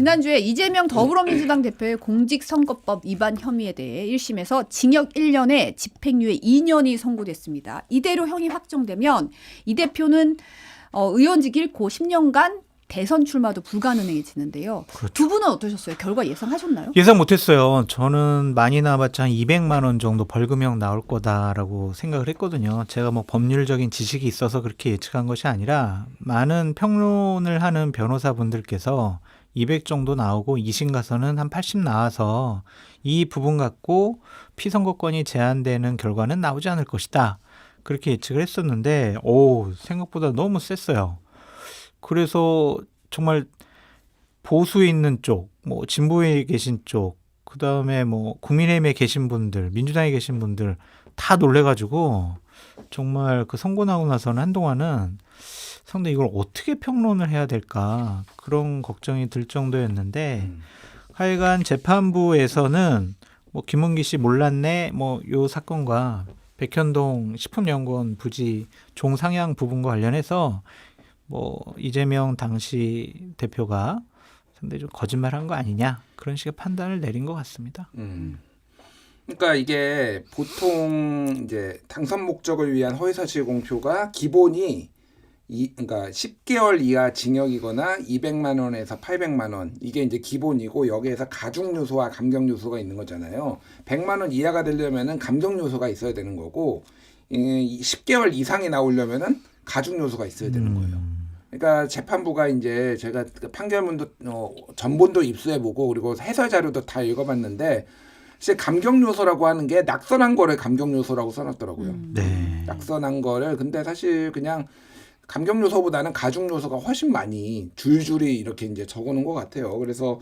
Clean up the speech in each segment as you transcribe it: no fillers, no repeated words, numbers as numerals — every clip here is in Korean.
지난주에 이재명 더불어민주당 대표의 공직선거법 위반 혐의에 대해 1심에서 징역 1년에 집행유예 2년이 선고됐습니다. 이대로 형이 확정되면 이 대표는 의원직 잃고 10년간 대선 출마도 불가능해지는데요. 그렇죠. 두 분은 어떠셨어요? 결과 예상하셨나요? 예상 못했어요. 저는 많이 나와봤자 한 200만 원 정도 벌금형 나올 거다라고 생각을 했거든요. 제가 뭐 법률적인 지식이 있어서 그렇게 예측한 것이 아니라 많은 평론을 하는 변호사분들께서 200 정도 나오고 2심 가서는 한 80 나와서 이 부분 갖고 피선거권이 제한되는 결과는 나오지 않을 것이다. 그렇게 예측을 했었는데 생각보다 너무 셌어요. 그래서 정말 보수에 있는 쪽, 뭐 진보에 계신 쪽, 그 다음에 뭐 국민의힘에 계신 분들, 민주당에 계신 분들 다 놀래가지고 정말 그 선고 나고 나서는 한동안은 상당히 이걸 어떻게 평론을 해야 될까 그런 걱정이 들 정도였는데 하여간 재판부에서는 뭐 김문기 씨 몰랐네 뭐 요 사건과 백현동 식품연구원 부지 종상향 부분과 관련해서 뭐 이재명 당시 대표가 상당히 좀 거짓말한 거 아니냐 그런 식의 판단을 내린 것 같습니다. 그러니까 이게 보통 이제 당선 목적을 위한 허위사실 공표가 기본이 그러니까 10개월 이하 징역이거나 200만 원에서 800만 원 이게 이제 기본이고 여기에서 가중 요소와 감경 요소가 있는 거잖아요. 100만 원 이하가 되려면은 감경 요소가 있어야 되는 거고 10개월 이상이 나오려면은 가중 요소가 있어야 되는 거예요. 그러니까 재판부가 이제 제가 판결문도 전본도 입수해보고 그리고 해설 자료도 다 읽어봤는데 사실 감경 요소라고 하는 게 낙선한 거를 감경 요소라고 써놨더라고요. 네. 낙선한 거를 근데 사실 그냥 감경 요소보다는 가중 요소가 훨씬 많이 줄줄이 이렇게 이제 적어놓은 것 같아요. 그래서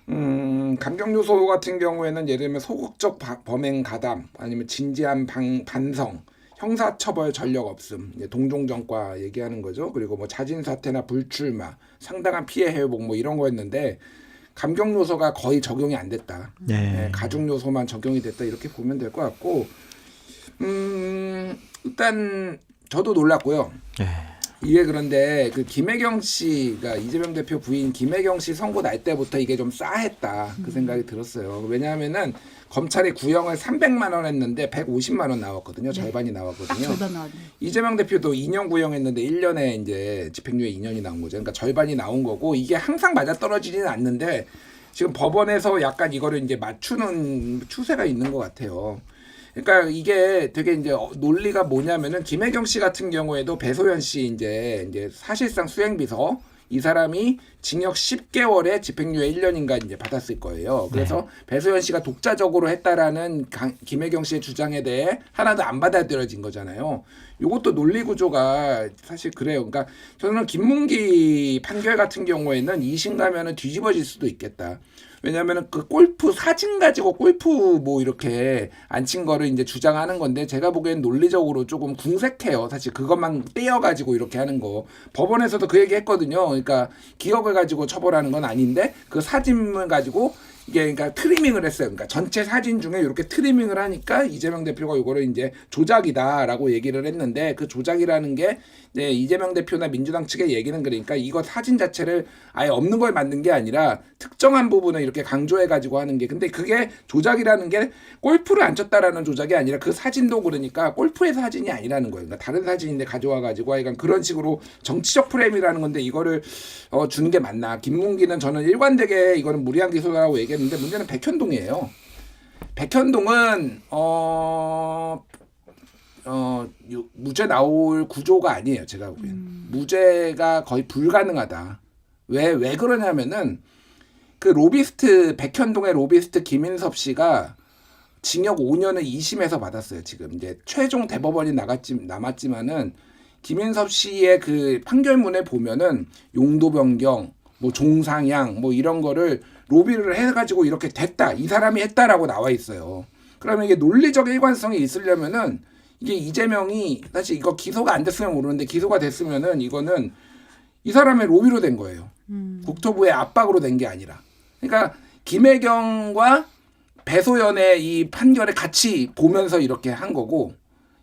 감경 요소 같은 경우에는 예를 들면 소극적 범행 가담 아니면 진지한 반성 형사처벌 전력 없음, 동종전과 얘기하는 거죠. 그리고 뭐 자진사퇴나 불출마, 상당한 피해 회복 뭐 이런 거였는데 감경 요소가 거의 적용이 안 됐다. 네. 가중 요소만 적용이 됐다 이렇게 보면 될 것 같고, 일단 저도 놀랐고요. 네. 이게 그런데 그 김혜경 씨가 이재명 대표 부인 김혜경 씨 선고 날 때부터 이게 좀 싸했다 그 생각이 들었어요. 왜냐하면은 검찰이 구형을 300만 원 했는데 150만 원 나왔거든요. 네. 절반이 딱 나왔거든요. 절반 나왔네요. 이재명 대표도 2년 구형했는데 1년에 이제 집행유예 2년이 나온 거죠. 그러니까 절반이 나온 거고 이게 항상 맞아떨어지지는 않는데 지금 법원에서 약간 이거를 이제 맞추는 추세가 있는 것 같아요. 그러니까 이게 되게 이제 논리가 뭐냐면은 김혜경 씨 같은 경우에도 배소연 씨 이제 사실상 수행비서 이 사람이 징역 10개월에 집행유예 1년인가 이제 받았을 거예요. 그래서 배소연 씨가 독자적으로 했다라는 김혜경 씨의 주장에 대해 하나도 안 받아들여진 거잖아요. 이것도 논리 구조가 사실 그래요. 그러니까 저는 김문기 판결 같은 경우에는 2심 가면은 뒤집어질 수도 있겠다. 왜냐하면은 그 골프 사진 가지고 골프 뭐 이렇게 안 친 거를 이제 주장하는 건데 제가 보기엔 논리적으로 조금 궁색해요. 사실 그것만 떼어가지고 이렇게 하는 거. 법원에서도 그 얘기 했거든요. 그러니까 기억을 가지고 처벌하는 건 아닌데 그 사진을 가지고 이게 그러니까 트리밍을 했어요. 그러니까 전체 사진 중에 이렇게 트리밍을 하니까 이재명 대표가 이거를 이제 조작이다라고 얘기를 했는데 그 조작이라는 게 이제 이재명 대표나 민주당 측의 얘기는 그러니까 이거 사진 자체를 아예 없는 걸 만든 게 아니라 특정한 부분을 이렇게 강조해 가지고 하는 게 근데 그게 조작이라는 게 골프를 안 쳤다라는 조작이 아니라 그 사진도 그러니까 골프의 사진이 아니라는 거예요. 그러니까 다른 사진인데 가져와 가지고 약간 그런 식으로 정치적 프레임이라는 건데 이거를 주는 게 맞나? 김문기는 저는 일관되게 이거는 무리한 기소라고 얘기했는데 문제는 백현동이에요. 백현동은 무죄 나올 구조가 아니에요. 제가 보기엔. 무죄가 거의 불가능하다. 왜 그러냐면은 그 로비스트 백현동의 로비스트 김인섭 씨가 징역 5년을 2심에서 받았어요. 지금 이제 최종 대법원이 남았지만은 김인섭 씨의 그 판결문에 보면은 용도 변경, 뭐 종상향, 뭐 이런 거를 로비를 해가지고 이렇게 됐다. 이 사람이 했다라고 나와 있어요. 그러면 이게 논리적 일관성이 있으려면은 이게 이재명이 사실 이거 기소가 안 됐으면 모르는데 기소가 됐으면은 이거는 이 사람의 로비로 된 거예요. 국토부의 압박으로 된 게 아니라. 그러니까 김혜경과 배소연의 이 판결을 같이 보면서 이렇게 한 거고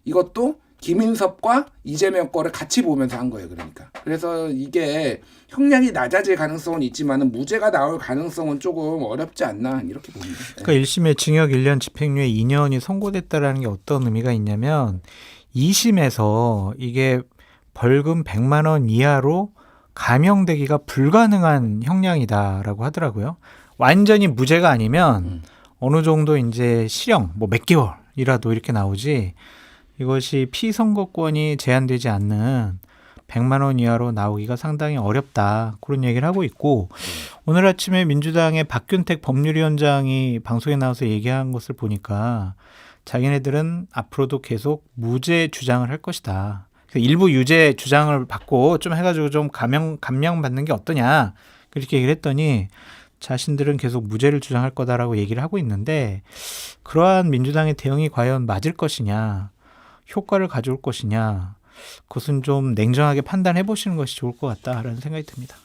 이것도 김인섭과 이재명 거를 같이 보면서 한 거예요. 그러니까. 그래서 이게 형량이 낮아질 가능성은 있지만은 무죄가 나올 가능성은 조금 어렵지 않나 이렇게 봅니다. 그러니까 1심에 징역 1년 집행유예 2년이 선고됐다라는 게 어떤 의미가 있냐면 2심에서 이게 벌금 100만 원 이하로 감형되기가 불가능한 형량이다라고 하더라고요. 완전히 무죄가 아니면 어느 정도 이제 실형 뭐 몇 개월이라도 이렇게 나오지 이것이 피선거권이 제한되지 않는 100만 원 이하로 나오기가 상당히 어렵다. 그런 얘기를 하고 있고 오늘 아침에 민주당의 박균택 법률위원장이 방송에 나와서 얘기한 것을 보니까 자기네들은 앞으로도 계속 무죄 주장을 할 것이다. 일부 유죄 주장을 받고 좀 해가지고 좀 감형 받는 게 어떠냐 그렇게 얘기를 했더니 자신들은 계속 무죄를 주장할 거다라고 얘기를 하고 있는데 그러한 민주당의 대응이 과연 맞을 것이냐 효과를 가져올 것이냐 그것은 좀 냉정하게 판단해 보시는 것이 좋을 것 같다라는 생각이 듭니다.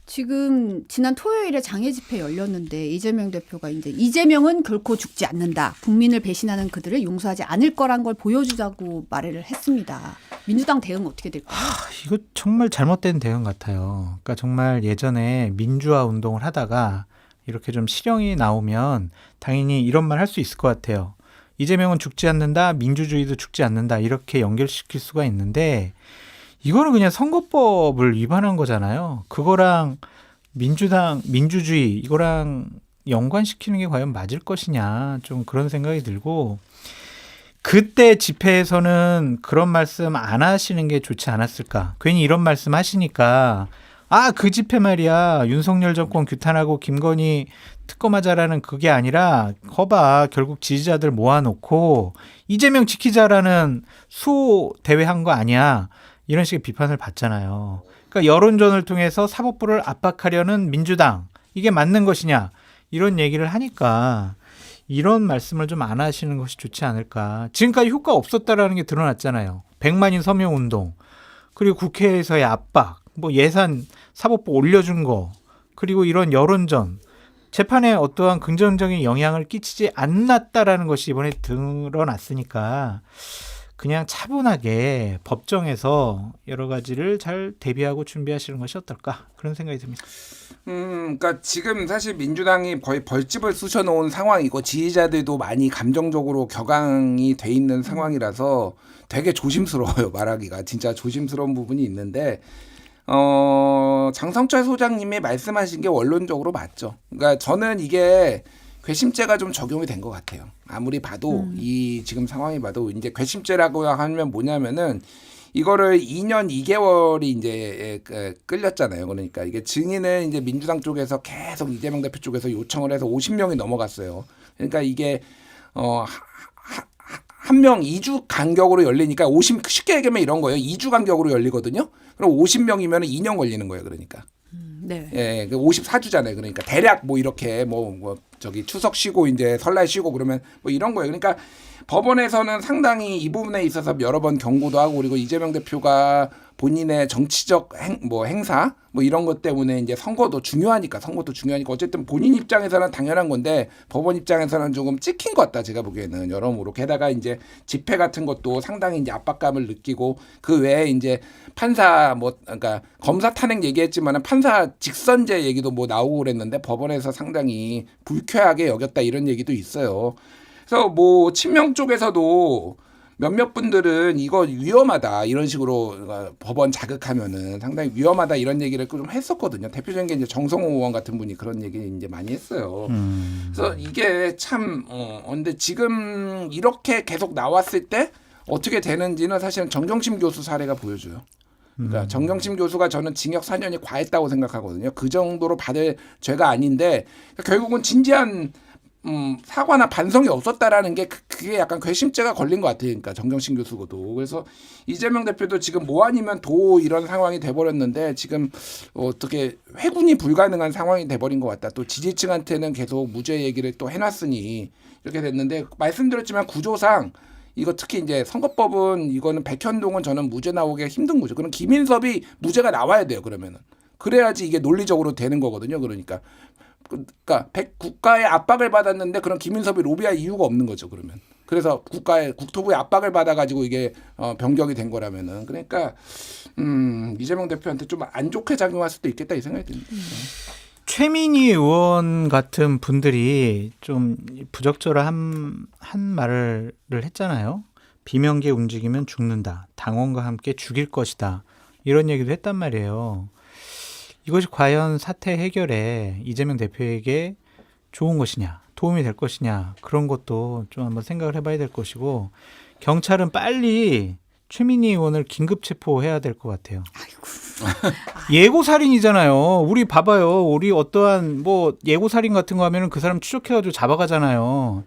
지금 지난 토요일에 장애 집회 열렸는데 이재명 대표가 이제 이재명은 결코 죽지 않는다. 국민을 배신하는 그들을 용서하지 않을 거란 걸 보여주자고 말을 했습니다. 민주당 대응 어떻게 될까요? 이거 정말 잘못된 대응 같아요. 그러니까 정말 예전에 민주화 운동을 하다가 이렇게 좀 실형이 나오면 당연히 이런 말 할 수 있을 것 같아요. 이재명은 죽지 않는다, 민주주의도 죽지 않는다 이렇게 연결시킬 수가 있는데 이거는 그냥 선거법을 위반한 거잖아요. 그거랑 민주주의 이거랑 연관시키는 게 과연 맞을 것이냐 좀 그런 생각이 들고 그때 집회에서는 그런 말씀 안 하시는 게 좋지 않았을까. 괜히 이런 말씀 하시니까 그 집회 말이야 윤석열 정권 규탄하고 김건희 특검하자라는 그게 아니라 거봐 결국 지지자들 모아놓고 이재명 지키자라는 수호 대회 한 거 아니야. 이런 식의 비판을 받잖아요. 그러니까 여론전을 통해서 사법부를 압박하려는 민주당 이게 맞는 것이냐 이런 얘기를 하니까 이런 말씀을 좀 안 하시는 것이 좋지 않을까. 지금까지 효과 없었다라는 게 드러났잖아요. 100만인 서명운동 그리고 국회에서의 압박 뭐 예산 사법부 올려준 거 그리고 이런 여론전 재판에 어떠한 긍정적인 영향을 끼치지 않았다라는 것이 이번에 드러났으니까 그냥 차분하게 법정에서 여러 가지를 잘 대비하고 준비하시는 것이 어떨까 그런 생각이 듭니다. 그러니까 지금 사실 민주당이 거의 벌집을 쑤셔놓은 상황이고 지지자들도 많이 감정적으로 격앙이 돼 있는 상황이라서 되게 조심스러워요. 말하기가 진짜 조심스러운 부분이 있는데 장성철 소장님이 말씀하신 게 원론적으로 맞죠. 그러니까 저는 이게 괘씸죄가 좀 적용이 된 것 같아요. 아무리 봐도 이 지금 상황이 봐도 이제 괘씸죄라고 하면 뭐냐면은 이거를 2년 2개월이 이제 끌렸잖아요. 그러니까 이게 증인을 이제 민주당 쪽에서 계속 이재명 대표 쪽에서 요청을 해서 50명이 넘어갔어요. 그러니까 이게 한 명 2주 간격으로 열리니까 쉽게 얘기하면 이런 거예요. 2주 간격으로 열리거든요. 그럼 50명이면 2년 걸리는 거예요. 그러니까. 네. 예, 54주잖아요. 그러니까 대략 뭐 이렇게 저기 추석 쉬고 이제 설날 쉬고 그러면 뭐 이런 거예요. 그러니까 법원에서는 상당히 이 부분에 있어서 여러 번 경고도 하고 그리고 이재명 대표가 본인의 정치적 행사 뭐 이런 것 때문에 이제 선거도 중요하니까 어쨌든 본인 입장에서는 당연한 건데 법원 입장에서는 조금 찍힌 것 같다 제가 보기에는 여러모로 게다가 이제 집회 같은 것도 상당히 이제 압박감을 느끼고 그 외에 이제 판사 그러니까 검사 탄핵 얘기했지만은 판사 직선제 얘기도 뭐 나오고 그랬는데 법원에서 상당히 불쾌하게 여겼다 이런 얘기도 있어요. 그래서 뭐 친명 쪽에서도 몇몇 분들은 이거 위험하다 이런 식으로 법원 자극하면은 상당히 위험하다 이런 얘기를 좀 했었거든요. 대표적인 게 이제 정성호 의원 같은 분이 그런 얘기 이제 많이 했어요. 그래서 이게 참 근데 지금 이렇게 계속 나왔을 때 어떻게 되는지는 사실은 정경심 교수 사례가 보여줘요. 그러니까 정경심 교수가 저는 징역 4년이 과했다고 생각하거든요. 그 정도로 받을 죄가 아닌데 결국은 진지한 사과나 반성이 없었다라는 게 그게 약간 괘씸죄가 걸린 것 같아요. 그러니까 정경심 교수도. 그래서 이재명 대표도 지금 뭐 아니면 도 이런 상황이 돼버렸는데 지금 어떻게 회군이 불가능한 상황이 돼버린 것 같다. 또 지지층한테는 계속 무죄 얘기를 또 해놨으니 이렇게 됐는데 말씀드렸지만 구조상 이거 특히 이제 선거법은 이거는 백현동은 저는 무죄 나오기가 힘든 거죠. 그럼 김인섭이 무죄가 나와야 돼요. 그러면은 그래야지 이게 논리적으로 되는 거거든요. 그러니까 국가의 압박을 받았는데 그런 김인섭이 로비할 이유가 없는 거죠. 그러면 그래서 국토부의 압박을 받아가지고 이게 변경이 된 거라면은 그러니까 이재명 대표한테 좀 안 좋게 작용할 수도 있겠다 이 생각이 듭니다. 최민희 의원 같은 분들이 좀 부적절한 말을 했잖아요. 비명계 움직이면 죽는다. 당원과 함께 죽일 것이다. 이런 얘기도 했단 말이에요. 이것이 과연 사태 해결에 이재명 대표에게 좋은 것이냐, 도움이 될 것이냐, 그런 것도 좀 한번 생각을 해봐야 될 것이고, 경찰은 빨리 최민희 의원을 긴급 체포해야 될 것 같아요. 예고 살인이잖아요. 우리 봐봐요. 우리 어떠한 뭐 예고 살인 같은 거 하면은 그 사람 추적해가지고 잡아가잖아요.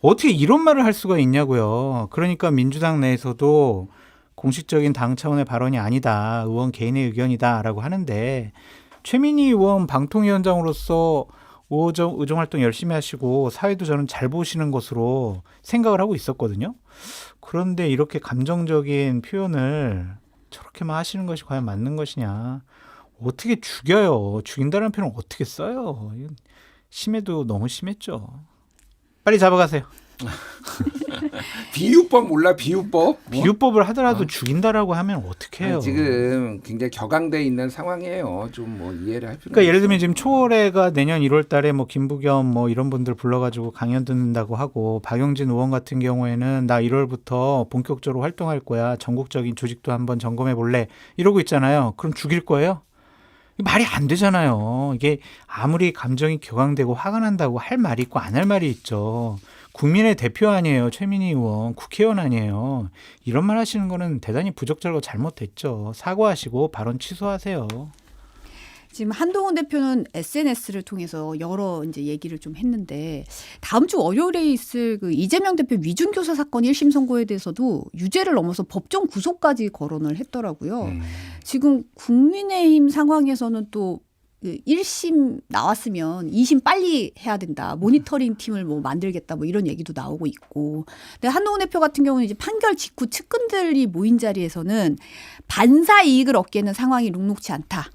어떻게 이런 말을 할 수가 있냐고요. 그러니까 민주당 내에서도 공식적인 당 차원의 발언이 아니다. 의원 개인의 의견이다라고 하는데 최민희 의원 방통위원장으로서 의정 활동 열심히 하시고 사회도 저는 잘 보시는 것으로 생각을 하고 있었거든요. 그런데 이렇게 감정적인 표현을 저렇게만 하시는 것이 과연 맞는 것이냐. 어떻게 죽여요. 죽인다는 표현을 어떻게 써요. 이건 심해도 너무 심했죠. 빨리 잡아가세요. 비유법 몰라 비유법? 비유법을 하더라도 죽인다라고 하면 어떻게 해요. 지금 굉장히 격앙돼 있는 상황이에요. 좀 뭐 이해를 할 필요가 그러니까 예를 들면 있어요. 지금 초월회가 내년 1월 달에 뭐 김부겸 뭐 이런 분들 불러가지고 강연 듣는다고 하고 박용진 의원 같은 경우에는 나 1월부터 본격적으로 활동할 거야. 전국적인 조직도 한번 점검해 볼래. 이러고 있잖아요. 그럼 죽일 거예요? 말이 안 되잖아요. 이게 아무리 감정이 격앙되고 화가 난다고 할 말이 있고 안 할 말이 있죠. 국민의 대표 아니에요. 최민희 의원. 국회의원 아니에요. 이런 말 하시는 거는 대단히 부적절하고 잘못됐죠. 사과하시고 발언 취소하세요. 지금 한동훈 대표는 SNS를 통해서 여러 이제 얘기를 좀 했는데 다음 주 월요일에 있을 그 이재명 대표 위중교사 사건 1심 선고에 대해서도 유죄를 넘어서 법정 구속까지 거론을 했더라고요. 지금 국민의힘 상황에서는 또 1심 나왔으면 2심 빨리 해야 된다. 모니터링 팀을 뭐 만들겠다. 뭐 이런 얘기도 나오고 있고. 근데 한동훈 대표 같은 경우는 이제 판결 직후 측근들이 모인 자리에서는 반사 이익을 얻기에는 상황이 녹록치 않다.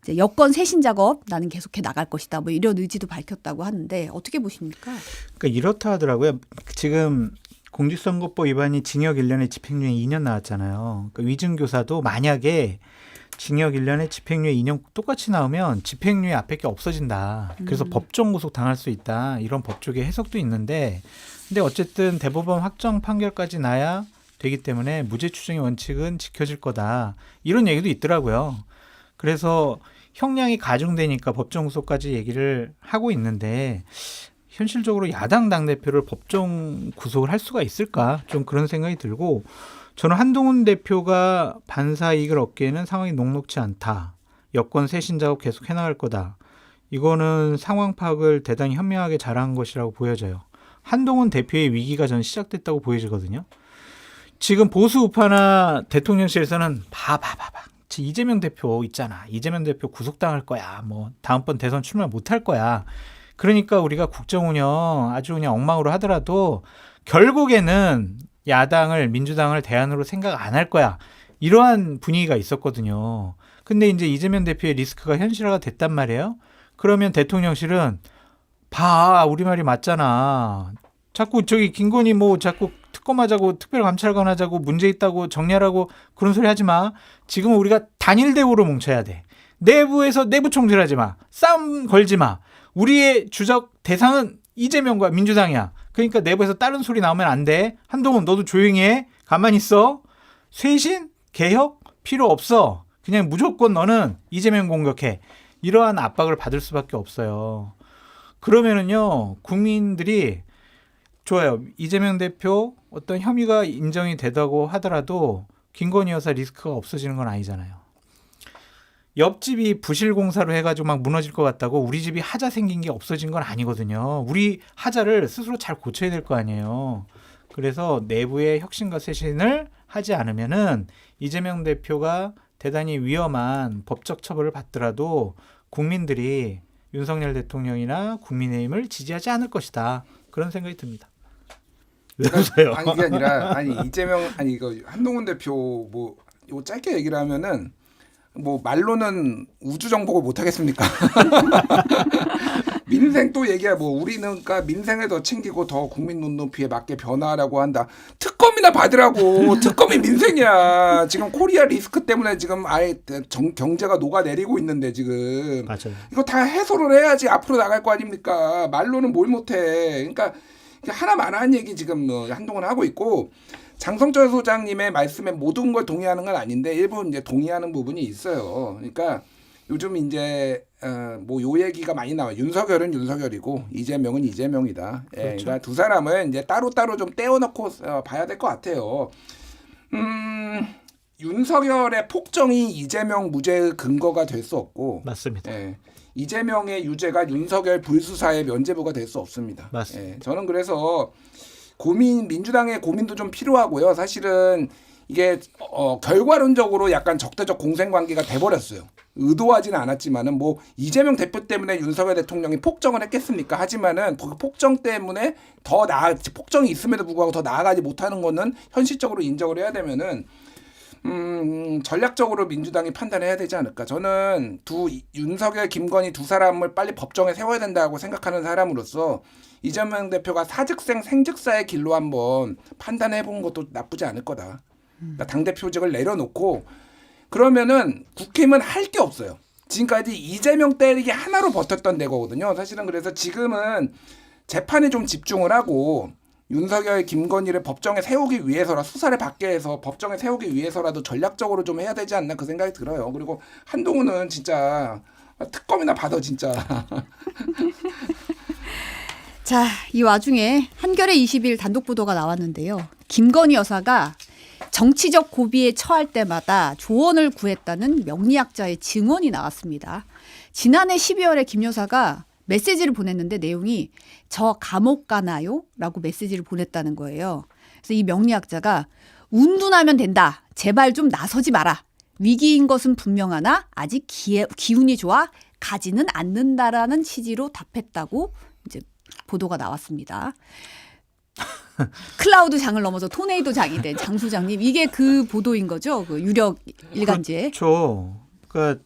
이제 여권 쇄신 작업 나는 계속해 나갈 것이다. 뭐 이런 의지도 밝혔다고 하는데 어떻게 보십니까? 그러니까 이렇다 하더라고요. 지금 공직선거법 위반이 징역 1년에 집행유예 2년 나왔잖아요. 그러니까 위증교사도 만약에 징역 1년에 집행유예 2년 똑같이 나오면 집행유예 앞에 게 없어진다. 그래서 법정 구속 당할 수 있다. 이런 법조계 해석도 있는데 근데 어쨌든 대법원 확정 판결까지 나야 되기 때문에 무죄 추정의 원칙은 지켜질 거다. 이런 얘기도 있더라고요. 그래서 형량이 가중되니까 법정 구속까지 얘기를 하고 있는데 현실적으로 야당 당대표를 법정 구속을 할 수가 있을까? 좀 그런 생각이 들고 저는 한동훈 대표가 반사 이익을 얻기에는 상황이 녹록치 않다. 여권 쇄신 작업 계속 해나갈 거다. 이거는 상황 파악을 대단히 현명하게 잘한 것이라고 보여져요. 한동훈 대표의 위기가 전 시작됐다고 보여지거든요. 지금 보수 우파나 대통령실에서는 봐봐. 이재명 대표 있잖아. 이재명 대표 구속당할 거야. 뭐 다음번 대선 출마 못할 거야. 그러니까 우리가 국정 운영 아주 그냥 엉망으로 하더라도 결국에는 야당을 민주당을 대안으로 생각 안 할 거야. 이러한 분위기가 있었거든요. 근데 이제 이재명 대표의 리스크가 현실화가 됐단 말이에요. 그러면 대통령실은 봐. 우리 말이 맞잖아. 자꾸 저기 김건희 뭐 자꾸 특검하자고 특별감찰관 하자고 문제 있다고 정리하라고 그런 소리 하지 마. 지금은 우리가 단일 대우로 뭉쳐야 돼. 내부에서 내부 총질하지 마. 싸움 걸지 마. 우리의 주적 대상은 이재명과 민주당이야. 그러니까 내부에서 다른 소리 나오면 안 돼. 한동훈 너도 조용히 해. 가만히 있어. 쇄신? 개혁? 필요 없어. 그냥 무조건 너는 이재명 공격해. 이러한 압박을 받을 수밖에 없어요. 그러면은요. 국민들이 좋아요. 이재명 대표 어떤 혐의가 인정이 되다고 하더라도 김건희 여사 리스크가 없어지는 건 아니잖아요. 옆집이 부실공사로 해가지고 막 무너질 것 같다고 우리 집이 하자 생긴 게 없어진 건 아니거든요. 우리 하자를 스스로 잘 고쳐야 될 거 아니에요. 그래서 내부의 혁신과 쇄신을 하지 않으면은 이재명 대표가 대단히 위험한 법적 처벌을 받더라도 국민들이 윤석열 대통령이나 국민의힘을 지지하지 않을 것이다. 그런 생각이 듭니다. 왜 웃어요? 아니 이게 아니라 이재명 이거 한동훈 대표 뭐 이거 짧게 얘기를 하면은 뭐 말로는 우주 정복을 못 하겠습니까? 민생 또 얘기야. 뭐 우리는 그러니까 민생을 더 챙기고 더 국민 눈높이에 맞게 변화하라고 한다. 특검이나 받으라고. 특검이 민생이야. 지금 코리아 리스크 때문에 지금 아예 경제가 녹아내리고 있는데 지금. 맞아요. 이거 다 해소를 해야지 앞으로 나갈 거 아닙니까? 말로는 뭘 못해. 그러니까 하나만한 얘기 지금 한동안 하고 있고. 장성철 소장님의 말씀에 모든 걸 동의하는 건 아닌데 일부 이제 동의하는 부분이 있어요. 그러니까 요즘 이제 뭐 요 얘기가 많이 나와. 윤석열은 윤석열이고 이재명은 이재명이다. 예, 그렇죠. 그러니까 두 사람을 이제 따로 좀 떼어놓고 봐야 될 것 같아요. 윤석열의 폭정이 이재명 무죄의 근거가 될 수 없고, 맞습니다. 예, 이재명의 윤석열 불수사의 면죄부가 될 수 없습니다. 맞습니다. 예, 저는 그래서 민주당의 고민도 좀 필요하고요. 사실은 이게 결과론적으로 약간 적대적 공생관계가 돼버렸어요. 의도하지는 않았지만은 뭐 이재명 대표 때문에 윤석열 대통령이 폭정을 했겠습니까? 하지만은 그 폭정 때문에 폭정이 있음에도 불구하고 더 나아가지 못하는 거는 현실적으로 인정을 해야 되면은 전략적으로 민주당이 판단해야 되지 않을까. 저는 윤석열, 김건희 두 사람을 빨리 법정에 세워야 된다고 생각하는 사람으로서 이재명 대표가 사직생 생직사의 길로 한번 판단해 본 것도 나쁘지 않을 거다. 그러니까 당대표직을 내려놓고 그러면은 국힘은 할 게 없어요. 지금까지 이재명 때리기 하나로 버텼던 데거든요. 사실은 그래서 지금은 재판에 좀 집중을 하고 윤석열, 김건희를 법정에 세우기 위해서라 수사를 받게 해서 법정에 세우기 위해서라도 전략적으로 좀 해야 되지 않나 그 생각이 들어요. 그리고 한동훈은 진짜 특검이나 받아 진짜. 자, 이 와중에 한겨레 20일 단독 보도가 나왔는데요. 김건희 여사가 정치적 고비에 처할 때마다 조언을 구했다는 명리학자의 증언이 나왔습니다. 지난해 12월에 김 여사가 메시지를 보냈는데 내용이 저 감옥 가나요? 라고 메시지를 보냈다는 거예요. 그래서 이 명리학자가 운둔하면 된다. 제발 좀 나서지 마라. 위기인 것은 분명하나 아직 기운이 좋아 가지는 않는다라는 취지로 답했다고 이제 보도가 나왔습니다. 클라우드 장을 넘어서 토네이도 장이 된 장 소장님, 이게 그 보도인 거죠? 그 유력 일간지에. 그렇죠. 그러니까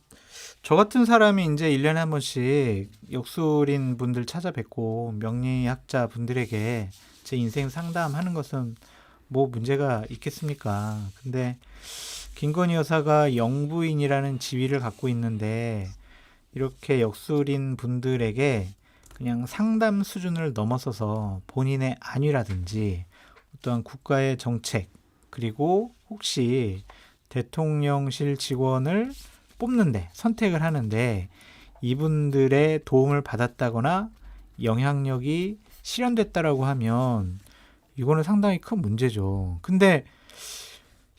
저 같은 사람이 이제 1년에 한 번씩 역술인 분들 찾아뵙고 명리학자 분들에게 제 인생 상담하는 것은 뭐 문제가 있겠습니까? 근데 김건희 여사가 영부인이라는 지위를 갖고 있는데 이렇게 역술인 분들에게 그냥 상담 수준을 넘어서서 본인의 안위라든지 어떤 국가의 정책 그리고 혹시 대통령실 직원을 뽑는데 선택을 하는데 이분들의 도움을 받았다거나 영향력이 실현됐다라고 하면 이거는 상당히 큰 문제죠. 근데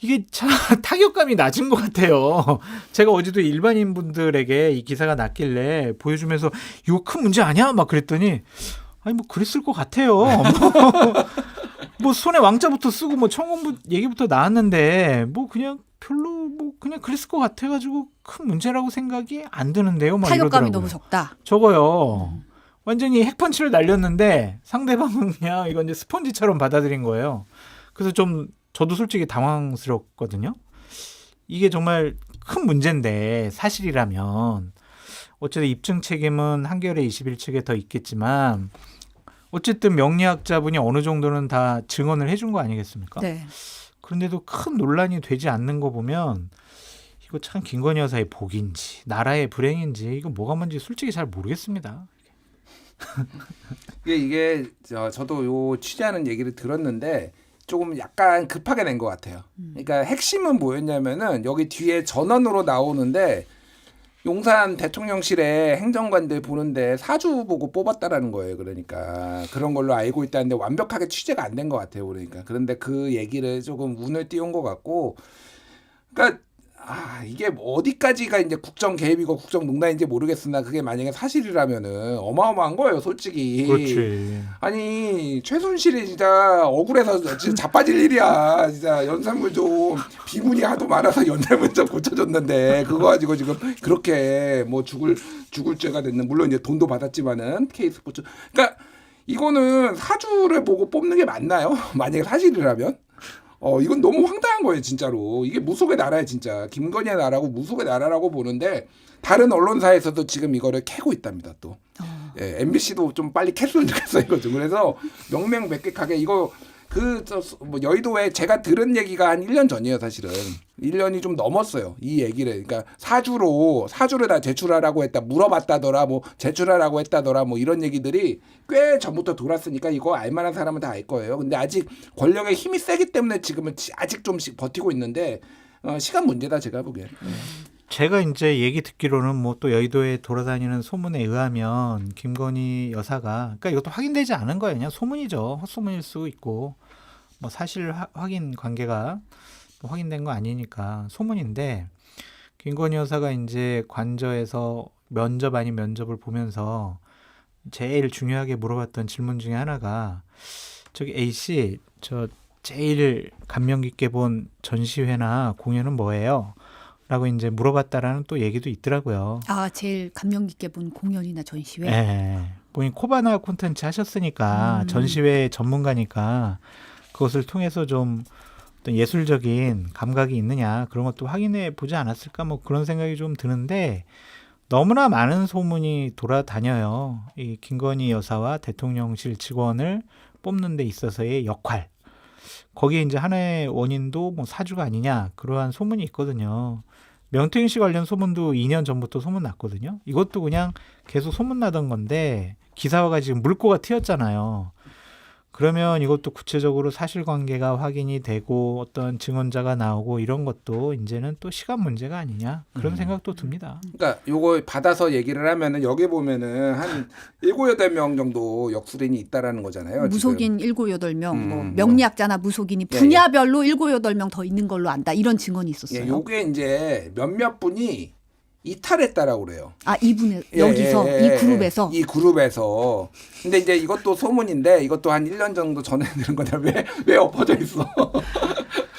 이게 참 타격감이 낮은 것 같아요. 제가 어제도 일반인 분들에게 이 기사가 났길래 보여주면서 이거 큰 문제 아니야? 막 그랬더니 아니 뭐 그랬을 것 같아요. 뭐 손에 왕자부터 쓰고 뭐 청원부 얘기부터 나왔는데 뭐 그냥 별로 뭐 그냥 그랬을 것 같아가지고 큰 문제라고 생각이 안 드는데요. 막 타격감이 이러더라고요. 너무 적다. 적어요. 완전히 핵펀치를 날렸는데 상대방은 그냥 이건 이제 스펀지처럼 받아들인 거예요. 그래서 좀 저도 솔직히 당황스럽거든요. 이게 정말 큰 문제인데 사실이라면 어쨌든 입증 책임은 한겨레 21 측에 더 있겠지만 어쨌든 명리학자분이 어느 정도는 다 증언을 해준 거 아니겠습니까? 네. 그런데도 큰 논란이 되지 않는 거 보면 이거 참 김건희 여사의 복인지 나라의 불행인지 이거 뭐가 뭔지 솔직히 잘 모르겠습니다. 이게 저도 요 취재하는 얘기를 들었는데 조금 약간 급하게 낸 것 같아요. 그러니까 핵심은 뭐였냐면은 여기 뒤에 전원으로 나오는데 용산 대통령실에 행정관들 보는데 사주 보고 뽑았다라는 거예요. 그러니까 그런 걸로 알고 있다는데 완벽하게 취재가 안 된 것 같아요. 그러니까 그런데 그 얘기를 조금 운을 띄운 것 같고, 그러니까 이게 어디까지가 이제 국정 개입이고 국정 농단인지 모르겠으나 그게 만약에 사실이라면은 어마어마한 거예요, 솔직히. 그렇지. 아니 최순실이 진짜 억울해서 진짜 자빠질 일이야. 진짜 연산물 좀 비문이 하도 많아서 연산물 좀 고쳐줬는데 그거 가지고 지금 그렇게 뭐 죽을 죄가 됐는, 물론 이제 돈도 받았지만은 K스포츠. 그러니까 이거는 사주를 보고 뽑는 게 맞나요? 만약에 사실이라면 이건 너무 황당한 거예요, 진짜로. 이게 무속의 나라예요, 진짜. 김건희의 나라고 무속의 나라라고 보는데 다른 언론사에서도 지금 이거를 캐고 있답니다, 또. 예, MBC도 좀 빨리 캤으면 좋겠어요, 이거 좀. 그래서 명명백백하게 이거 뭐 여의도에 제가 들은 얘기가 한 1년 전이에요, 사실은. 1년이 좀 넘었어요, 이 얘기를. 그러니까 사주를 다 제출하라고 했다, 물어봤다더라, 뭐 제출하라고 했다더라, 뭐 이런 얘기들이 꽤 전부터 돌았으니까 이거 알만한 사람은 다 알 거예요. 근데 아직 권력의 힘이 세기 때문에 지금은 아직 좀씩 버티고 있는데 시간 문제다, 제가 보기엔. 제가 이제 얘기 듣기로는 뭐 또 여의도에 돌아다니는 소문에 의하면 김건희 여사가, 그러니까 이것도 확인되지 않은 거예요. 그냥 소문이죠. 헛소문일 수도 있고 뭐 사실 확인 관계가 뭐 확인된 거 아니니까 소문인데, 김건희 여사가 이제 관저에서 면접 아닌 면접을 보면서 제일 중요하게 물어봤던 질문 중에 하나가, 저기 A씨, 저 제일 감명 깊게 본 전시회나 공연은 뭐예요? 라고 이제 물어봤다라는 또 얘기도 있더라고요. 아, 제일 감명 깊게 본 공연이나 전시회. 네. 본인 코바나 콘텐츠 하셨으니까 전시회 전문가니까 그것을 통해서 좀 어떤 예술적인 감각이 있느냐 그런 것도 확인해 보지 않았을까, 뭐 그런 생각이 좀 드는데, 너무나 많은 소문이 돌아다녀요. 이 김건희 여사와 대통령실 직원을 뽑는 데 있어서의 역할. 거기에 이제 하나의 원인도 뭐 사주가 아니냐, 그러한 소문이 있거든요. 명태균 씨 관련 소문도 2년 전부터 소문 났거든요. 이것도 그냥 계속 소문 나던 건데 기사화가 지금 물꼬가 튀었잖아요. 그러면 이것도 구체적으로 사실관계가 확인이 되고 어떤 증언자가 나오고 이런 것도 이제는 또 시간 문제가 아니냐, 그런 생각도 듭니다. 그러니까 요거 받아서 얘기를 하면은 여기 보면은 한 7, 8명 정도 역술인이 있다라는 거잖아요. 무속인 지금. 7, 8명, 뭐 명리학자나 무속인이 예, 분야별로 7, 8명 더 있는 걸로 안다, 이런 증언이 있었어요. 예, 요게 이제 몇몇 분이 이탈했다라고 그래요. 아, 이분의 여기서 이 그룹에서. 이 그룹에서. 근데 이제 이것도 소문인데 이것도 한 1년 정도 전에 들은 건데 왜 엎어져 있어?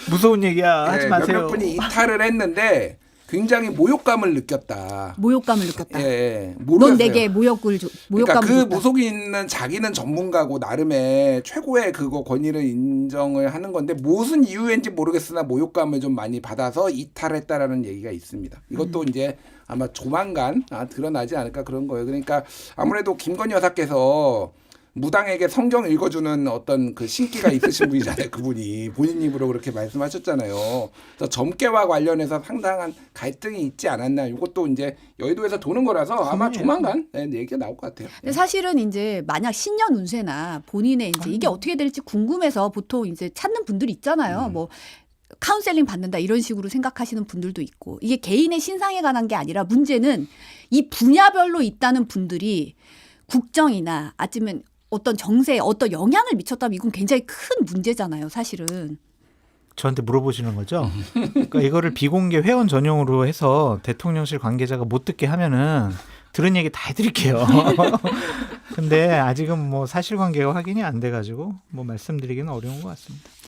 무서운 얘기야, 하지 마세요. 몇몇 분이 이탈을 했는데 굉장히 모욕감을 느꼈다. 모욕감을 느꼈다. 예, 넌 모르겠어요. 내게 모욕감을 그러니까 그 줬다. 무속인은 자기는 전문가고 나름의 최고의 그거 권위를 인정을 하는 건데 무슨 이유인지 모르겠으나 모욕감을 좀 많이 받아서 이탈했다라는 얘기가 있습니다. 이것도 이제 아마 조만간 드러나지 않을까 그런 거예요. 그러니까 아무래도 김건희 여사께서 무당에게 성경 읽어주는 어떤 그 신기가 있으신 분이잖아요. 그분이 본인 입으로 그렇게 말씀하셨잖아요. 그래서 점괘와 관련해서 상당한 갈등이 있지 않았나. 이것도 이제 여의도에서 도는 거라서 아마 조만간 얘기가 나올 것 같아요. 근데 사실은 이제 만약 신년 운세나 본인의 이제 이게 어떻게 될지 궁금해서 보통 이제 찾는 분들이 있잖아요. 뭐 카운셀링 받는다 이런 식으로 생각하시는 분들도 있고, 이게 개인의 신상에 관한 게 아니라 문제는 이 분야별로 있다는 분들이 국정이나 아니면 어떤 정세에 어떤 영향을 미쳤다면 이건 굉장히 큰 문제잖아요, 사실은. 저한테 물어보시는 거죠? 그러니까 이거를 비공개 회원 전용으로 해서 대통령실 관계자가 못 듣게 하면은 들은 얘기 다 해드릴게요. 근데 아직은 뭐 사실관계가 확인이 안 돼가지고 뭐 말씀드리기는 어려운 것 같습니다.